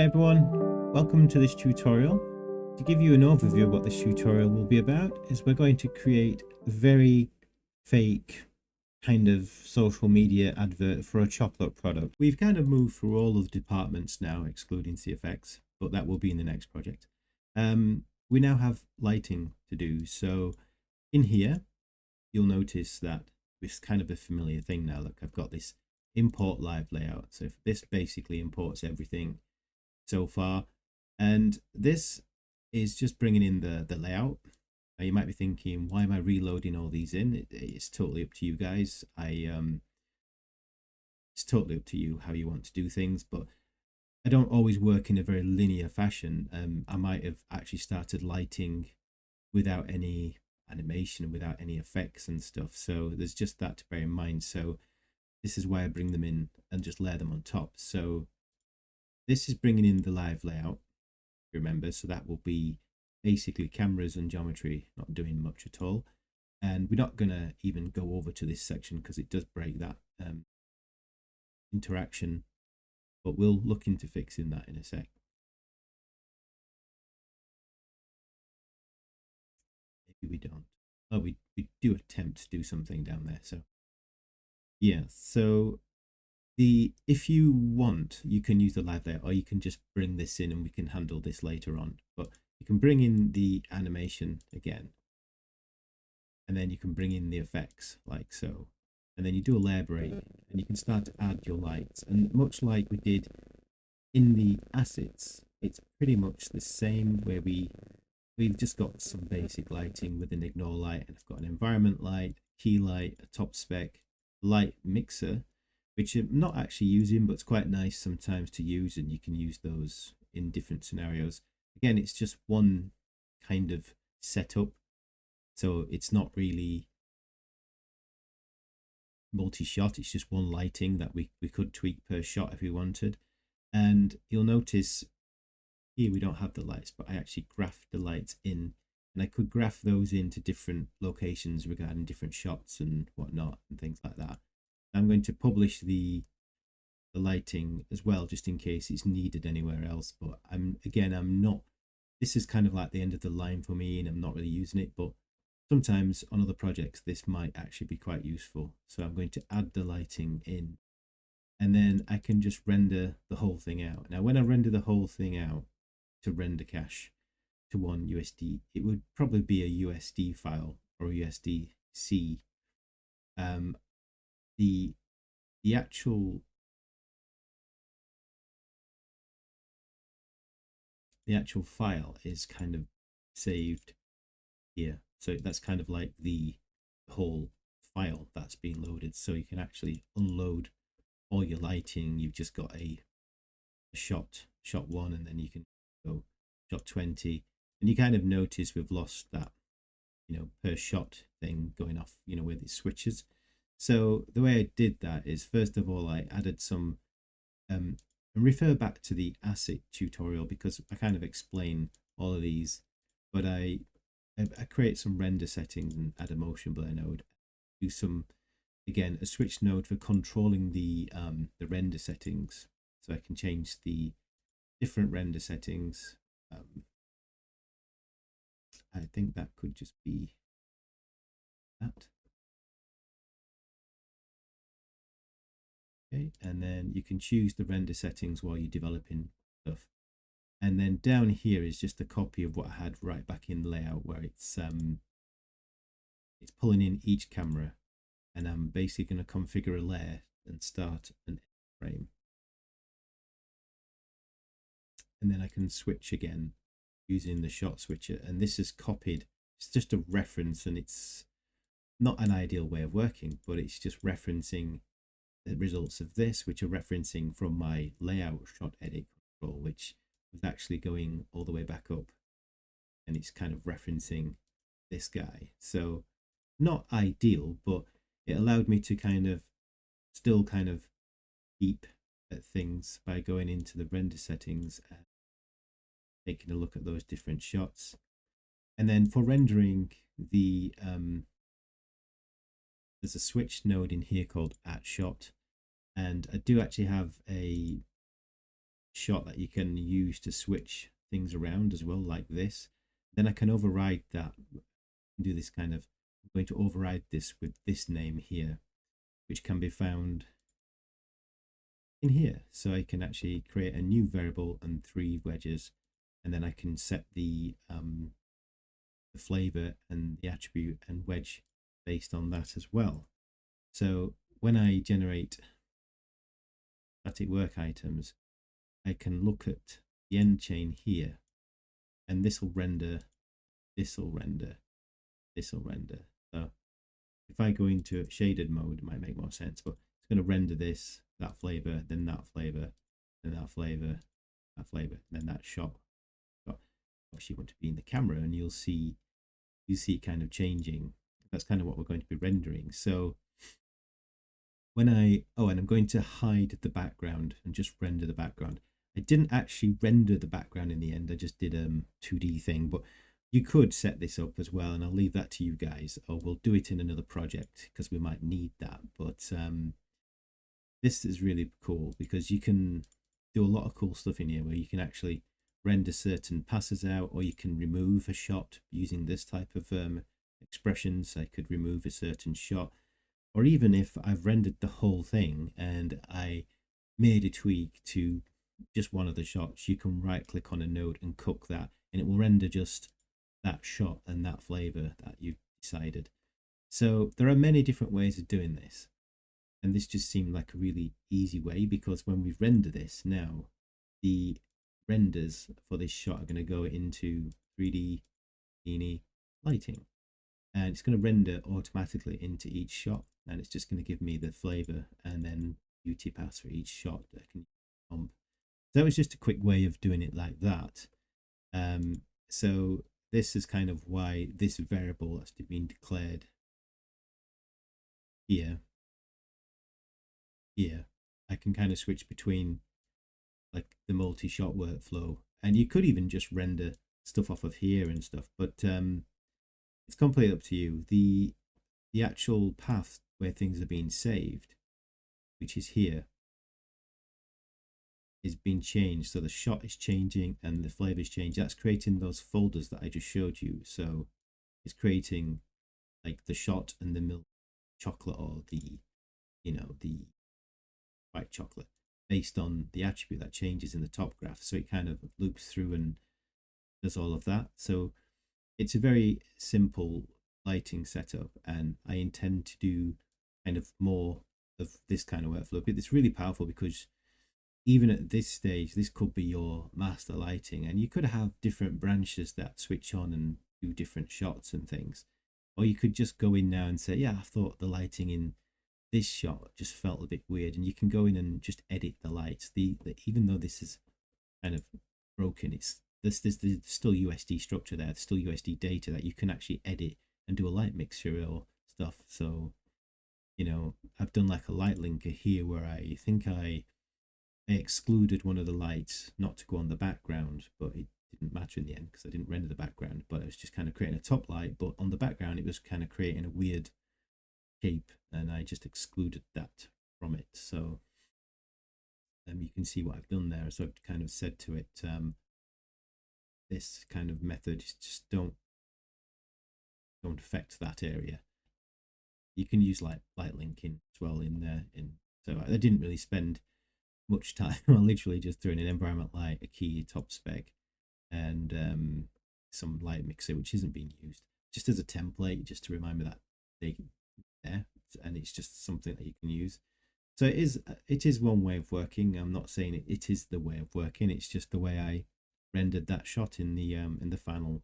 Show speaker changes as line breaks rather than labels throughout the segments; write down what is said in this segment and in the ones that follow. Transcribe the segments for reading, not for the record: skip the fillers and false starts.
Hi everyone, welcome to this tutorial. To give you an overview of what this tutorial will be about is we're going to create a very fake kind of social media advert for a chocolate product. We've kind of moved through all of the departments now, excluding CFX, but that will be in the next project. We now have lighting to do. So in here, you'll notice that it's kind of a familiar thing now. Look, I've got this import live layout. So this basically imports everything so far, and this is just bringing in the layout. Now you might be thinking, why am I reloading all these in? It's totally up to you guys. It's totally up to you how you want to do things, but I don't always work in a very linear fashion. I might have actually started lighting without any animation, without any effects and stuff, so there's just that to bear in mind. So this is why I bring them in and just layer them on top. So this is bringing in the live layout, remember, so that will be basically cameras and geometry, not doing much at all. And we're not going to even go over to this section because it does break that interaction, but we'll look into fixing that in a sec. Maybe we don't. Oh, we do attempt to do something down there. So yeah, so if you want, you can use the live layout, or you can just bring this in and we can handle this later on. But you can bring in the animation again, and then you can bring in the effects like so, and then you do a layer break and you can start to add your lights. And much like we did in the assets, it's pretty much the same, where we've just got some basic lighting with an ignore light, and I've got an environment light, key light, a top spec, light mixer, which I'm not actually using, but it's quite nice sometimes to use, and you can use those in different scenarios. Again, it's just one kind of setup, so it's not really multi-shot, it's just one lighting that we could tweak per shot if we wanted. And you'll notice here we don't have the lights, but I actually graphed the lights in, and I could graph those into different locations regarding different shots and whatnot and things like that. I'm going to publish the lighting as well, just in case it's needed anywhere else. But I'm not, this is kind of like the end of the line for me, and I'm not really using it, but sometimes on other projects this might actually be quite useful. So I'm going to add the lighting in, and then I can just render the whole thing out. Now when I render the whole thing out to render cache to one USD, it would probably be a USD file or a USD-C. The actual file is kind of saved here, so that's kind of like the whole file that's being loaded. So you can actually unload all your lighting. You've just got a shot 1, and then you can go shot 20, and you kind of notice we've lost that, you know, per shot thing going off, you know, with its switches. So the way I did that is, first of all, I added some and refer back to the asset tutorial, because I kind of explain all of these, but I create some render settings and add a motion blur node, do some, again, a switch node for controlling the render settings, so I can change the different render settings. I think that could just be that. Okay, and then you can choose the render settings while you're developing stuff. And then down here is just a copy of what I had right back in the layout, where it's pulling in each camera, and I'm basically going to configure a layer and start an frame. And then I can switch again using the shot switcher, and this is copied. It's just a reference, and it's not an ideal way of working, but it's just referencing the results of this, which are referencing from my layout shot edit control, which was actually going all the way back up, and it's kind of referencing this guy. So not ideal, but it allowed me to kind of still kind of peep at things by going into the render settings and taking a look at those different shots. And then for rendering the there's a switch node in here called @shot, and I do actually have a shot that you can use to switch things around as well, like this. Then I can override that, do this kind of, I'm going to override this with this name here, which can be found in here. So I can actually create a new variable and 3 wedges, and then I can set the flavor and the attribute and wedge based on that as well. So when I generate static work items, I can look at the end chain here, and this will render, this will render, this will render. So if I go into shaded mode, it might make more sense, but it's going to render this, that flavor, then that flavor, then that flavor, that flavor, and then that shot. Obviously, you want to be in the camera, and you see it kind of changing. That's kind of what we're going to be rendering. So when and I'm going to hide the background and just render the background. I didn't actually render the background in the end. I just did a 2D thing, but you could set this up as well, and I'll leave that to you guys, or we'll do it in another project because we might need that. But this is really cool because you can do a lot of cool stuff in here where you can actually render certain passes out, or you can remove a shot using this type of expressions. I could remove a certain shot, or even if I've rendered the whole thing and I made a tweak to just one of the shots, you can right click on a node and cook that, and it will render just that shot and that flavor that you've decided. So there are many different ways of doing this, and this just seemed like a really easy way, because when we render this now, the renders for this shot are going to go into 3D Houdini lighting, and it's going to render automatically into each shot, and it's just going to give me the flavor and then beauty pass for each shot that I can pump. So that was just a quick way of doing it like that. So this is kind of why this variable has been declared here. I can kind of switch between like the multi-shot workflow, and you could even just render stuff off of here and stuff, but it's completely up to you. The actual path where things are being saved, which is here, is being changed. So the shot is changing and the flavor is changing. That's creating those folders that I just showed you. So it's creating like the shot and the milk chocolate, or the the white chocolate, based on the attribute that changes in the top graph. So it kind of loops through and does all of that. So it's a very simple lighting setup, and I intend to do kind of more of this kind of workflow. But it's really powerful because even at this stage, this could be your master lighting, and you could have different branches that switch on and do different shots and things. Or you could just go in now and say, yeah, I thought the lighting in this shot just felt a bit weird, and you can go in and just edit the lights. Even though this is kind of broken, there's still USD structure there, there's still USD data that you can actually edit and do a light mixture or stuff. So I've done like a light linker here where I think I excluded one of the lights not to go on the background, but it didn't matter in the end because I didn't render the background. But I was just kind of creating a top light, but on the background it was kind of creating a weird shape, and I just excluded that from it. So you can see what I've done there. So I've kind of said to it, this kind of method, just don't affect that area. You can use like light linking as well in there. So I didn't really spend much time. I literally just threw in an environment light, a key, top spec, and some light mixer which isn't being used, just as a template, just to remind me that they there, and it's just something that you can use. So it is one way of working. I'm not saying it is the way of working. It's just the way I rendered that shot in the final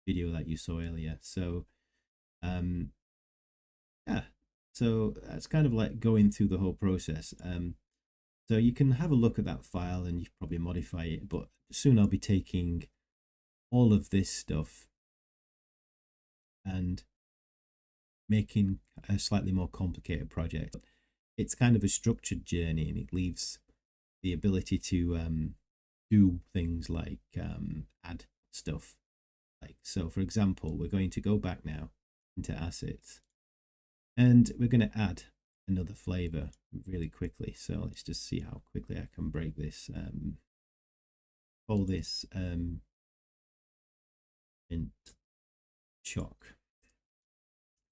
video that you saw earlier. So yeah, so that's kind of like going through the whole process. So you can have a look at that file and you can probably modify it, but soon I'll be taking all of this stuff and making a slightly more complicated project. It's kind of a structured journey, and it leaves the ability to do things like add stuff. Like, so for example, we're going to go back now into assets, and we're going to add another flavor really quickly. So let's just see how quickly I can break this. call this mint choc.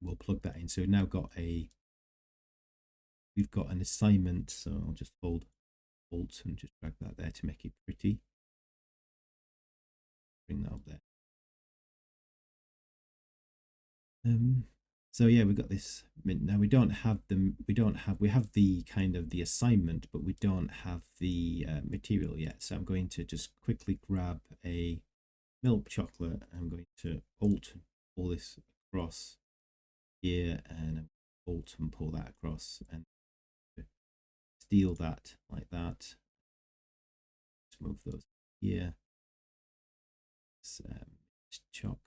We'll plug that in. So we've now got we've got an assignment. So I'll just hold Alt and just drag that there to make it pretty. Bring that up there. So yeah, we've got this mint. Now we have the kind of the assignment, but we don't have the material yet. So I'm going to just quickly grab a milk chocolate. I'm going to Alt pull this across here and Alt and pull that across and steal that like that. Just move those here. Choc.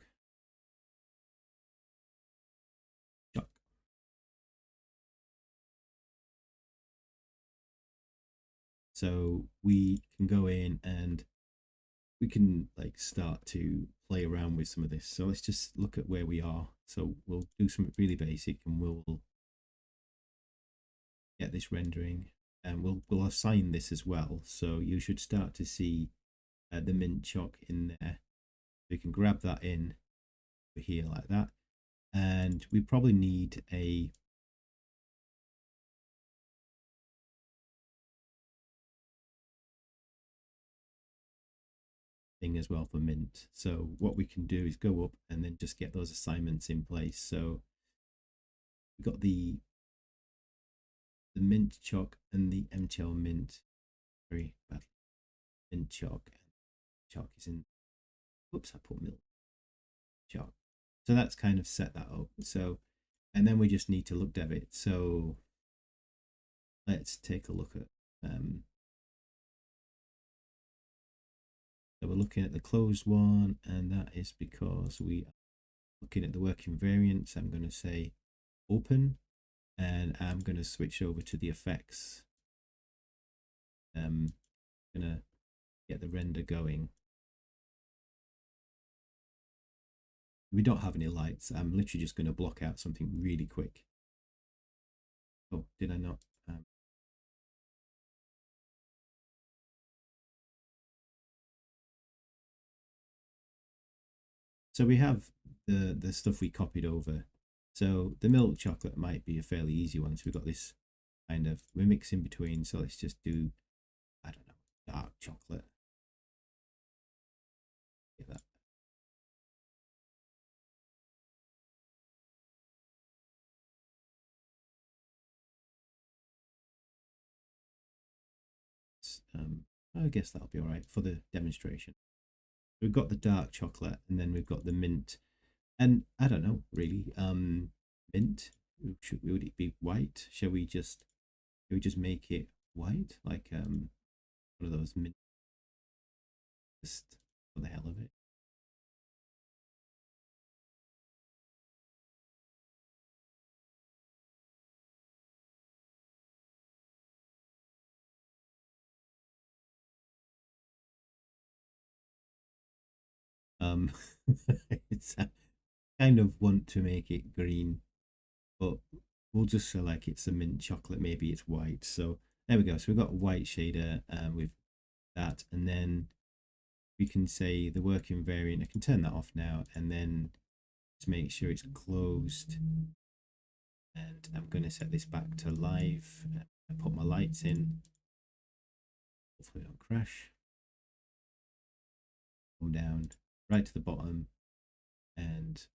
So we can go in and we can like start to play around with some of this. So let's just look at where we are. So we'll do something really basic and we'll get this rendering and we'll assign this as well. So you should start to see the mint choc in there. We can grab that in over here like that. And we probably need a thing as well for mint. So what we can do is go up and then just get those assignments in place. So we've got the mint choc and the MTL mint. Very bad. Mint choc. Choc is in. Whoops, I put milk choc. So that's kind of set that up. So, and then we just need to look at it. So let's take a look at. So we're looking at the closed one, and that is because we are looking at the working variants. I'm going to say open, and I'm going to switch over to the effects. I'm going to get the render going. We don't have any lights. I'm literally just going to block out something really quick. Oh, did I not? So we have the stuff we copied over. So the milk chocolate might be a fairly easy one. So we've got this kind of, we're mixing between. So let's just do, I don't know, dark chocolate. Get that. I guess that'll be all right for the demonstration. We've got the dark chocolate and then we've got the mint. And I don't know, really, mint, would it be white? Shall we just make it white? Like one of those mint, just for the hell of it. Um, it's kind of want to make it green, but we'll just select it's a mint chocolate. Maybe it's white. So there we go. So we've got a white shader with that, and then we can say the working variant. I can turn that off now, and then to make sure it's closed. And I'm going to set this back to live. I put my lights in. Hopefully, don't crash. Come down right to the bottom, and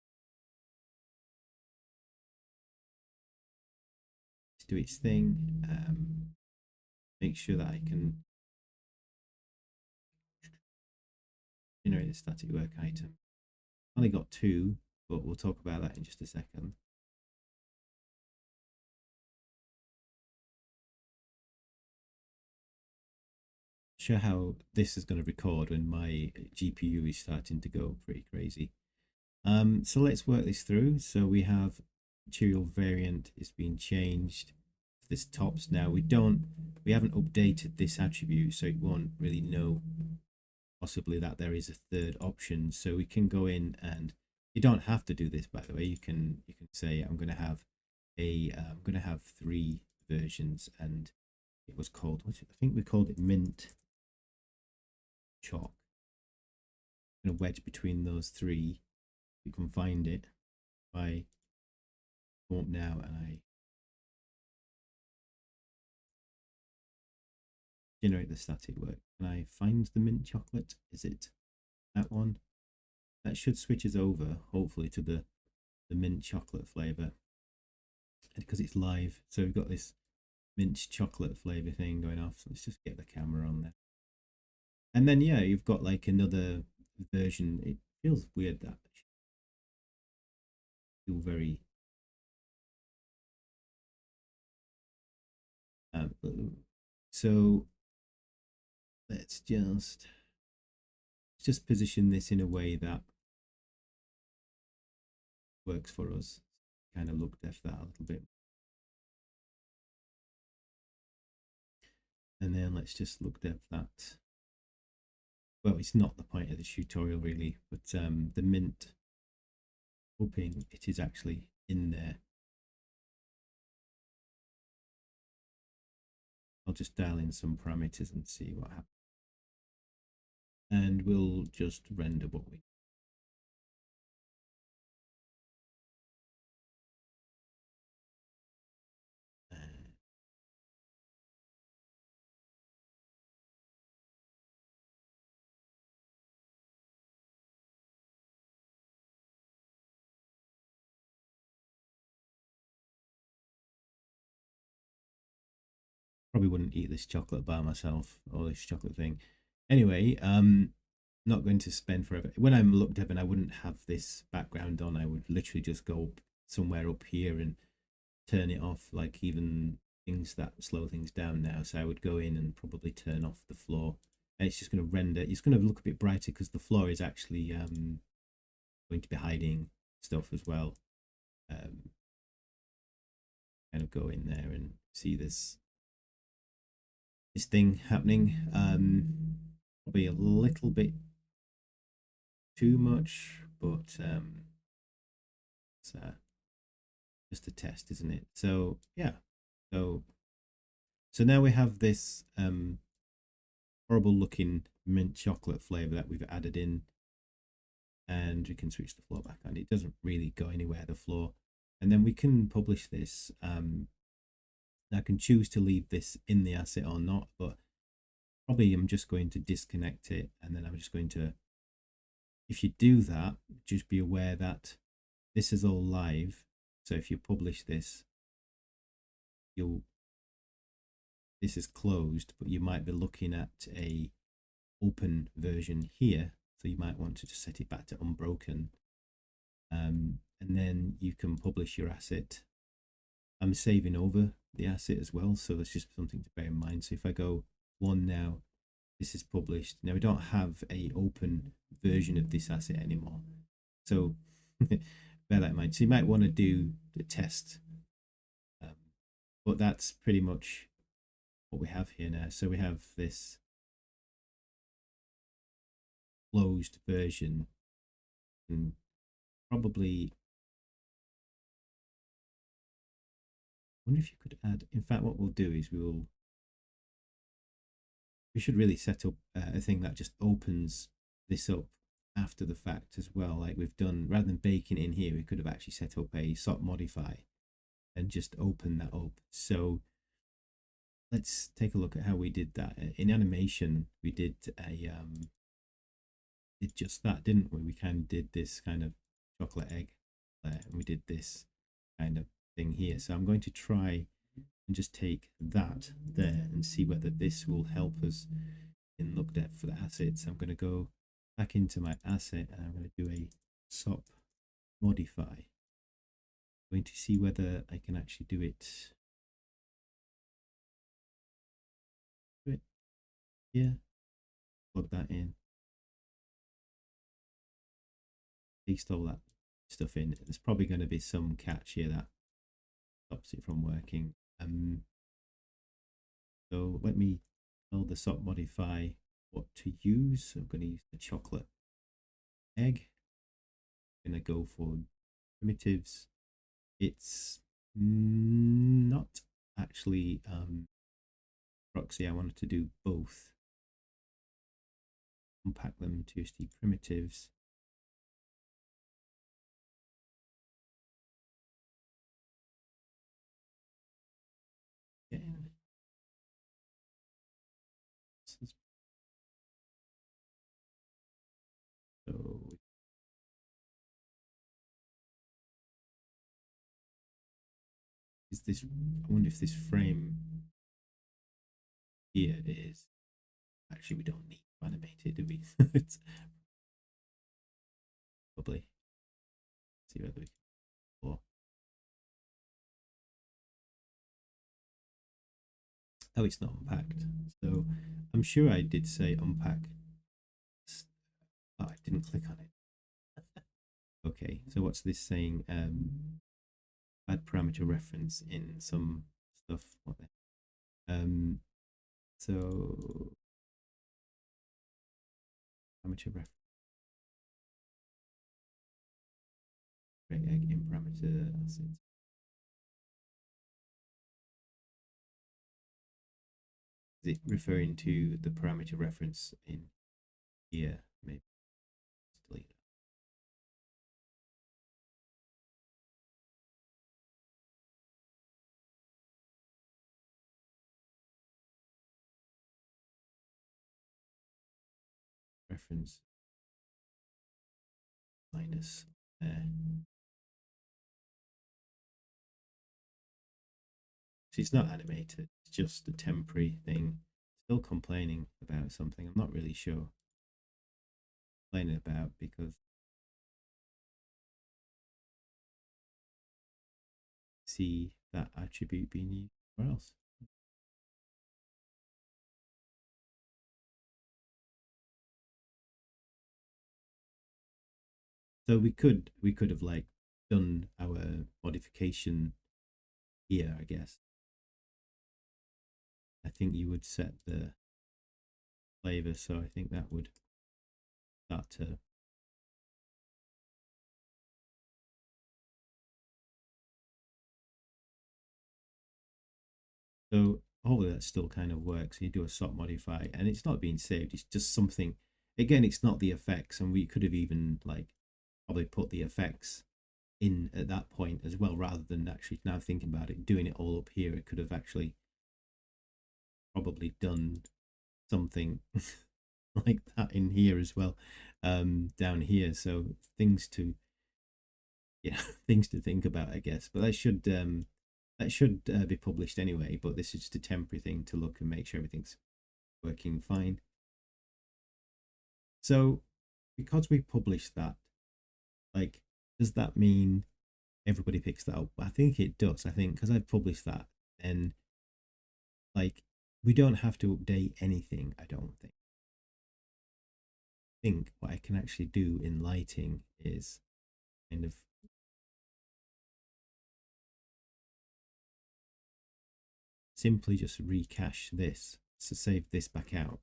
do its thing. Make sure that I can generate a static work item. Only got two, but we'll talk about that in just a second. Show how this is going to record when my GPU is starting to go pretty crazy. So let's work this through. So we have material variant is being changed. This tops now. We haven't updated this attribute, so it won't really know possibly that there is a third option. So we can go in, and you don't have to do this, by the way. You can say I'm going to have I'm going to have 3 versions, and it was called, I think we called it mint choc. going to wedge between those three. You can find it. If I go up now and I generate the static work, can I find the mint chocolate? Is it that one? That should switch us over, hopefully, to the mint chocolate flavor, because it's live. So we've got this mint chocolate flavor thing going off. So let's just get the camera on there. And then, yeah, you've got like another version. It feels weird that. Feel very so let's just position this in a way that works for us. Kind of look depth that a little bit. And then let's just look depth that. Well, it's not the point of the tutorial really, but the mint, hoping it is actually in there. I'll just dial in some parameters and see what happens. And we'll just render what we probably wouldn't eat this chocolate by myself, or this chocolate thing. Anyway, not going to spend forever. When I'm looked up and I wouldn't have this background on, I would literally just go somewhere up here and turn it off, like even things that slow things down now. So I would go in and probably turn off the floor, and it's just going to render. It's going to look a bit brighter because the floor is actually going to be hiding stuff as well. Kind of go in there and see this thing happening. Probably a little bit too much, but it's just a test, isn't it? So yeah, so now we have this horrible looking mint chocolate flavor that we've added in, and we can switch the floor back on. It doesn't really go anywhere, the floor, and then we can publish this. I can choose to leave this in the asset or not, but probably I'm just going to disconnect it, and then I'm just going to, if you do that, just be aware that this is all live. So if you publish this, this is closed, but you might be looking at a open version here. So you might want to just set it back to unbroken. And then you can publish your asset. I'm saving over the asset as well, so that's just something to bear in mind. So if I go one now, this is published. Now we don't have a open version of this asset anymore, so bear that in mind. So you might want to do the test, but that's pretty much what we have here now. So we have this closed version, and probably, I wonder if you could add, in fact what we'll do is we should really set up a thing that just opens this up after the fact as well, like we've done. Rather than baking it in here, we could have actually set up a SOP modify and just open that up. So let's take a look at how we did that. In animation, we did just that, didn't we? We kind of did this kind of chocolate egg there, and we did this kind of thing here. So I'm going to try and just take that there and see whether this will help us in look depth for the assets. I'm going to go back into my asset and I'm going to do a SOP modify. I'm going to see whether I can actually do it. Yeah, plug that in, paste all that stuff in. There's probably going to be some catch here that stops it from working. So let me tell the SOP modify what to use. I'm going to use the chocolate egg. I'm going to go for primitives. It's not actually proxy. I wanted to do both. unpack them to USD primitives. Okay. So is this, I wonder if this frame here is, actually we don't need to animate it, do we? It's probably, see whether we can, or, oh, it's not unpacked. So I'm sure I did say unpack. Oh, I didn't click on it. Okay, so what's this saying? Add parameter reference in some stuff. What the, so parameter reference. In parameter assets. Is it referring to the parameter reference in here? Maybe delete that. Reference minus there. So it's not animated, it's just a temporary thing. Still complaining about something. I'm not really sure complaining about because see that attribute being used somewhere else. So we could have like done our modification here, I guess. I think you would set the flavor, so I think that would start to so hopefully that still kind of works. You do a sock modify and it's not being saved, it's just something. Again, it's not the effects, and we could have even like probably put the effects in at that point as well, rather than actually, now thinking about it, doing it all up here. It could have actually probably done something like that in here as well, down here. So things to, yeah, things to think about, I guess. But that should be published anyway. But this is just a temporary thing to look and make sure everything's working fine. So because we published that, like, does that mean everybody picks that up? I think it does. I think because I've published that, and like we don't have to update anything. I don't think. I think what I can actually do in lighting is kind of simply just recache this, so save this back out.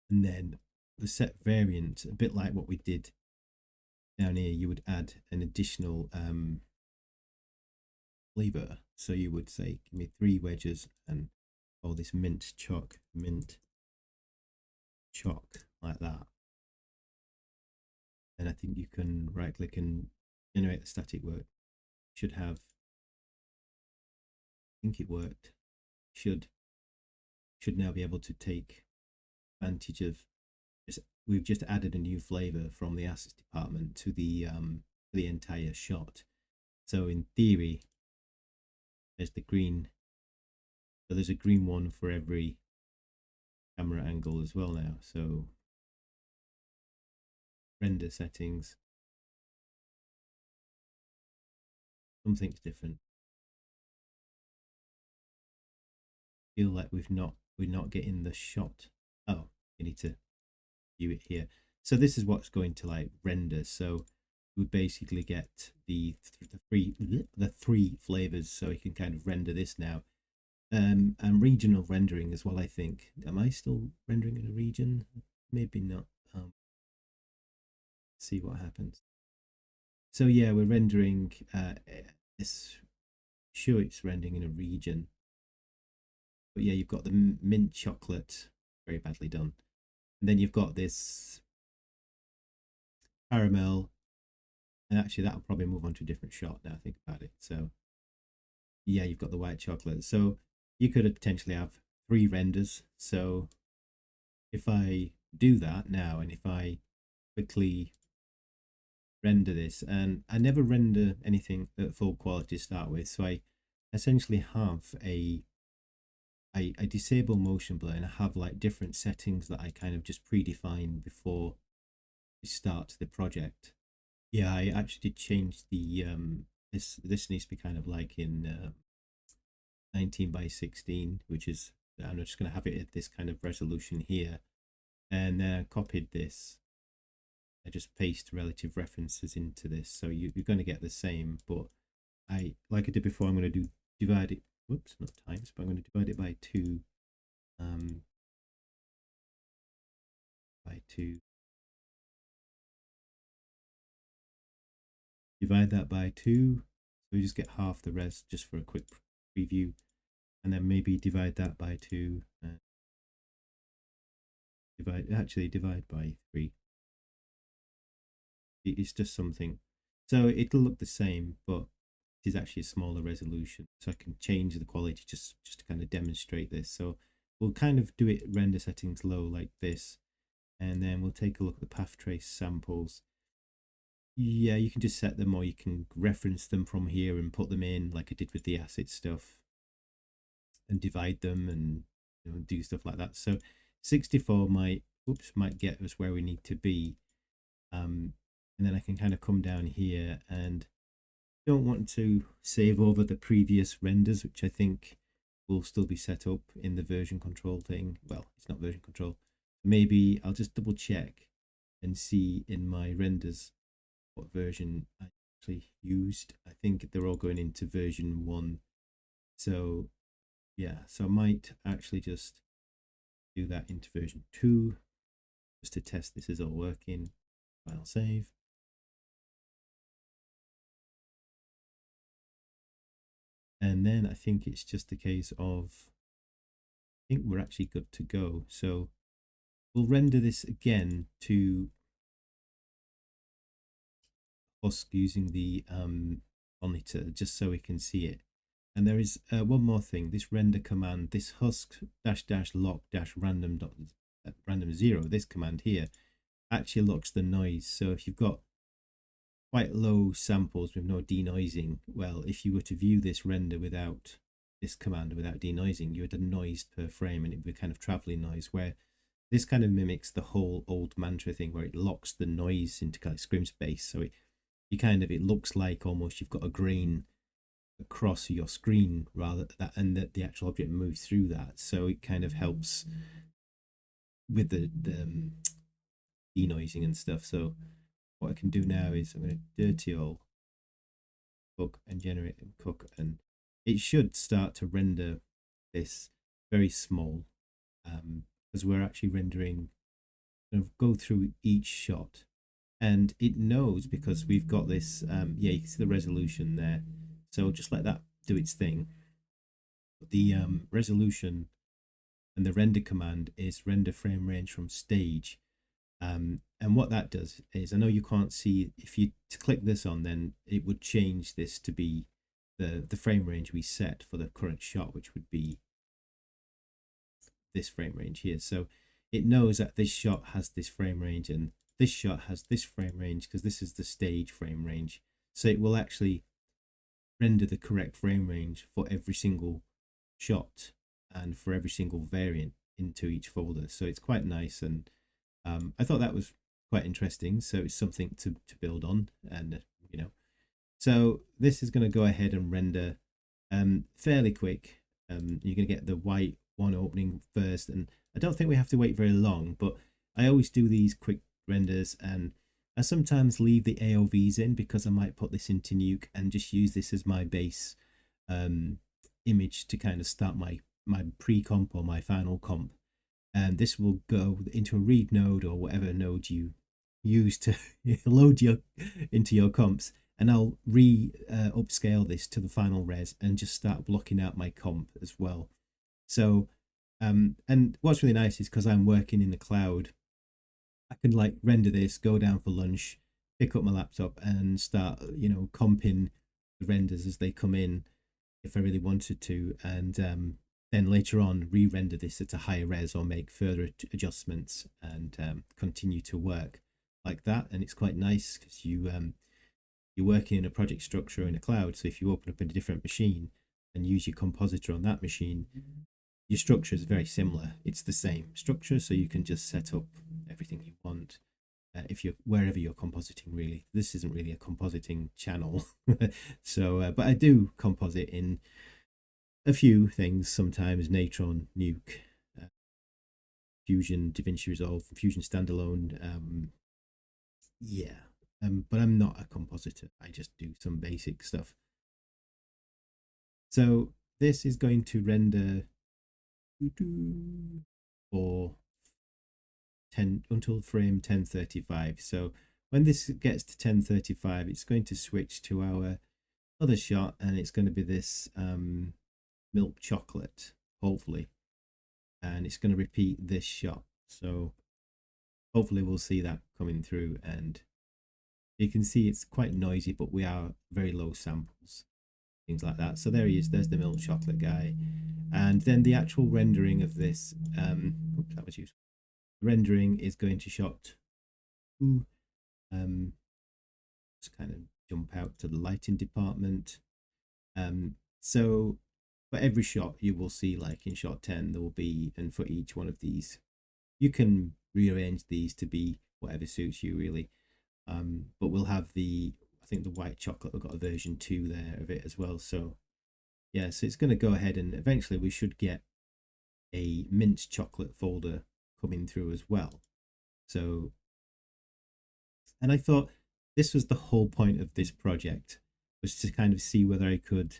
And then the set variant, a bit like what we did down here, you would add an additional flavor. So you would say, give me 3 wedges and all this mint choc, like that. And I think you can right click and generate the static work. Should have, I think it worked. Should now be able to take advantage of just, we've just added a new flavor from the assets department to the entire shot. So in theory, there's the green. So there's a green one for every camera angle as well now. So render settings, something's different. Feel like we're not getting the shot. Oh, you need to view it here. So this is what's going to like render. So we basically get the three flavors. So you can kind of render this now. And regional rendering as well, I think. Am I still rendering in a region? Maybe not. See what happens. So yeah, we're rendering it's sure it's rendering in a region. But yeah, you've got the mint chocolate, very badly done. And then you've got this caramel. And actually, that'll probably move on to a different shot now I think about it. So yeah, you've got the white chocolate. So you could potentially have 3 renders. So if I do that now, and if I quickly render this, and I never render anything at full quality to start with, so I essentially have I disable motion blur, and I have like different settings that I kind of just predefine before I start the project. Yeah, I actually did change the this needs to be kind of like in 19 by 16, which is, I'm just going to have it at this kind of resolution here, and then I copied this. I just paste relative references into this, so you're going to get the same, but like I did before, I'm going to divide it, whoops, not times, but I'm going to divide it by 2, by 2, divide that by 2, so we just get half the res just for a quick preview, and then maybe divide that by 2, and divide by 3. It's just something, so it'll look the same, but it is actually a smaller resolution, so I can change the quality just to kind of demonstrate this. So we'll kind of do it render settings low like this, and then we'll take a look at the path trace samples. Yeah, you can just set them, or you can reference them from here and put them in like I did with the acid stuff, and divide them, and do stuff like that. So 64 might get us where we need to be, and then I can kind of come down here, and don't want to save over the previous renders, which I think will still be set up in the version control thing. Well, it's not version control. Maybe I'll just double check and see in my renders what version I actually used. I think they're all going into version 1. So yeah, so I might actually just do that into version 2 just to test this is all working. File save. And then I think it's just a case of, I think we're actually good to go. So we'll render this again to Husk using the monitor just so we can see it. And there is one more thing, this render command, this husk --lock -random random 0, this command here actually locks the noise. So if you've got quite low samples with no denoising, well, if you were to view this render without this command, without denoising, you would have noise per frame, and it would be kind of traveling noise, where this kind of mimics the whole old mantra thing where it locks the noise into kind of scrim space. So it looks like almost you've got a grain across your screen rather that, and that the actual object moves through that. So it kind of helps with the denoising and stuff. So what I can do now is I'm going to dirty all cook and generate and cook, and it should start to render this very small, as we're actually rendering, go through each shot, and it knows because we've got this yeah, you can see the resolution there, so just let that do its thing. The resolution and the render command is render frame range from stage. And what that does is, I know you can't see, if you click this on, then it would change this to be the frame range we set for the current shot, which would be this frame range here. So it knows that this shot has this frame range and this shot has this frame range because this is the stage frame range. So it will actually render the correct frame range for every single shot and for every single variant into each folder. So it's quite nice, and I thought that was quite interesting. So it's something to build on, and so this is going to go ahead and render fairly quick. You're going to get the white one opening first, and I don't think we have to wait very long, but I always do these quick renders, and I sometimes leave the AOVs in because I might put this into Nuke and just use this as my base image to kind of start my pre-comp or my final comp. And this will go into a read node or whatever node you use to load into your comps, and I'll upscale this to the final res and just start blocking out my comp as well. So, and what's really nice is because I'm working in the cloud, I can like render this, go down for lunch, pick up my laptop and start, comping the renders as they come in if I really wanted to. And then later on, re-render this at a higher res or make further adjustments and continue to work like that. And it's quite nice because you're working in a project structure in a cloud. So if you open up a different machine and use your compositor on that machine, your structure is very similar. It's the same structure, so you can just set up everything you want if you're wherever you're compositing. Really, this isn't really a compositing channel, so but I do composite in a few things sometimes: Natron, Nuke, Fusion, DaVinci Resolve, Fusion Standalone. Yeah, but I'm not a compositor. I just do some basic stuff. So this is going to render for 10 until frame 1035. So when this gets to 1035, it's going to switch to our other shot, and it's going to be this milk chocolate, hopefully, and it's going to repeat this shot. So hopefully we'll see that coming through, and you can see it's quite noisy, but we are very low samples, things like that. So there he is, there's the milk chocolate guy. And then the actual rendering of this, oops, that was useful. Rendering is going to shot just kind of jump out to the lighting department. So for every shot you will see, like in shot 10 there will be, and for each one of these you can rearrange these to be whatever suits you really, but we'll have the, I think the white chocolate, we've got a version 2 there of it as well. So yeah, so it's going to go ahead, and eventually we should get a mint chocolate folder coming through as well. So, and I thought this was the whole point of this project, was to kind of see whether I could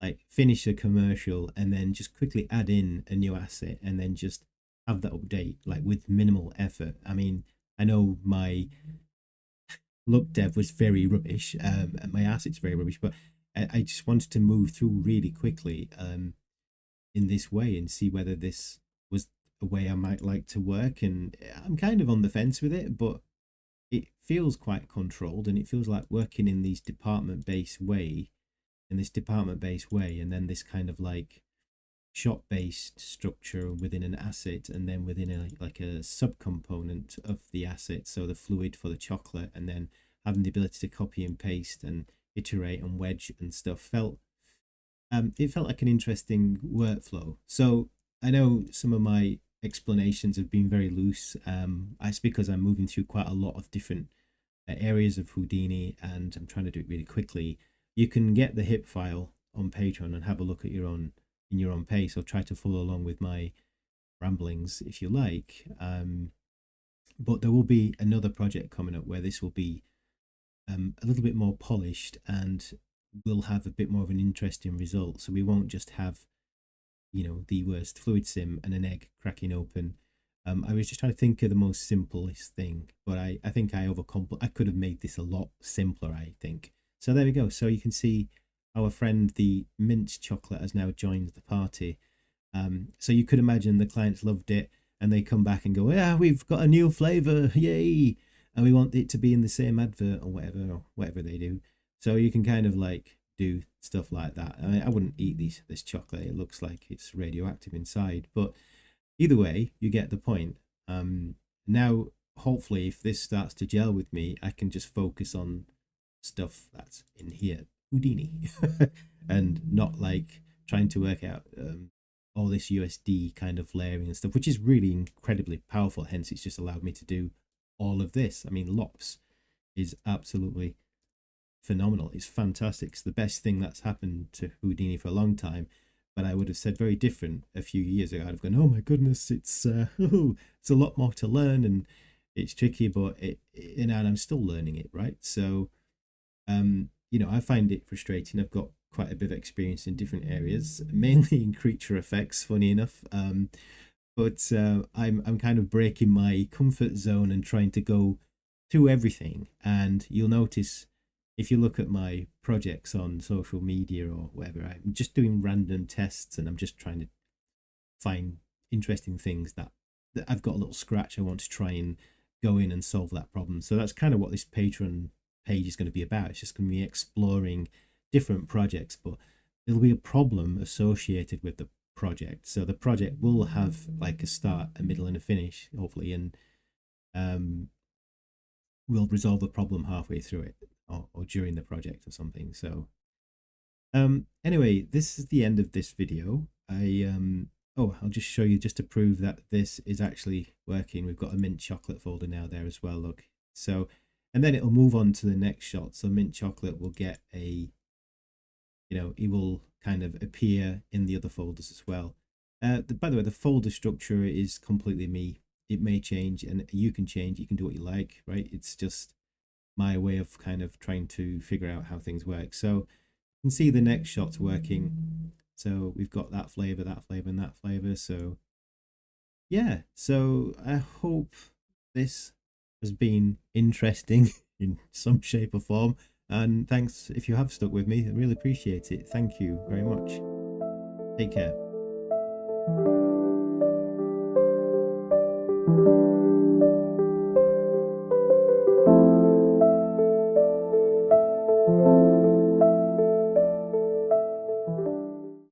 like finish a commercial and then just quickly add in a new asset and then just have that update like with minimal effort. I mean, I know my look dev was very rubbish, and my asset's very rubbish, but I just wanted to move through really quickly in this way and see whether this was a way I might like to work. And I'm kind of on the fence with it, but it feels quite controlled, and it feels like working in these department-based way, and then this kind of like shot-based structure within an asset, and then within like a subcomponent of the asset, so the fluid for the chocolate, and then having the ability to copy and paste and iterate and wedge and stuff felt it felt like an interesting workflow. So I know some of my explanations have been very loose. It's because I'm moving through quite a lot of different areas of Houdini, and I'm trying to do it really quickly. You can get the HIP file on Patreon and have a look at your own in your own pace, or try to follow along with my ramblings if you like. But there will be another project coming up where this will be a little bit more polished, and we'll have a bit more of an interesting result. So we won't just have, the worst fluid sim and an egg cracking open. I was just trying to think of the most simplest thing, but I think I could have made this a lot simpler, I think. So there we go. So you can see our friend, the mint chocolate, has now joined the party. So you could imagine the clients loved it, and they come back and go, yeah, we've got a new flavor, yay! And we want it to be in the same advert or whatever they do. So you can kind of like do stuff like that. I wouldn't eat this chocolate. It looks like it's radioactive inside, but either way, you get the point. Now, hopefully, if this starts to gel with me, I can just focus on stuff that's in here, Houdini, and not like trying to work out all this USD kind of layering and stuff, which is really incredibly powerful. Hence, it's just allowed me to do all of this. I mean, LOPs is absolutely phenomenal. It's fantastic. It's the best thing that's happened to Houdini for a long time. But I would have said very different a few years ago. I'd have gone, oh my goodness, it's it's a lot more to learn, and it's tricky, but and I'm still learning it, right? So I find it frustrating. I've got quite a bit of experience in different areas, mainly in creature effects, funny enough. But I'm kind of breaking my comfort zone and trying to go through everything. And you'll notice if you look at my projects on social media or whatever, I'm just doing random tests, and I'm just trying to find interesting things that I've got a little scratch, I want to try and go in and solve that problem. So that's kind of what this Patreon page is going to be about. It's just going to be exploring different projects, but there'll be a problem associated with the project. So the project will have like a start, a middle, and a finish, hopefully, and we'll resolve the problem halfway through it, or during the project or something. So anyway, this is the end of this video. I'll just show you, just to prove that this is actually working. We've got a mint chocolate folder now there as well, look. So, and then it'll move on to the next shot. So mint chocolate will get a, it will kind of appear in the other folders as well. By the way, the folder structure is completely me. It may change, and you can change, you can do what you like, right? It's just my way of kind of trying to figure out how things work. So you can see the next shot's working. So we've got that flavor, and that flavor. So yeah, so I hope this has been interesting in some shape or form. And thanks if you have stuck with me. I really appreciate it. Thank you very much. Take care.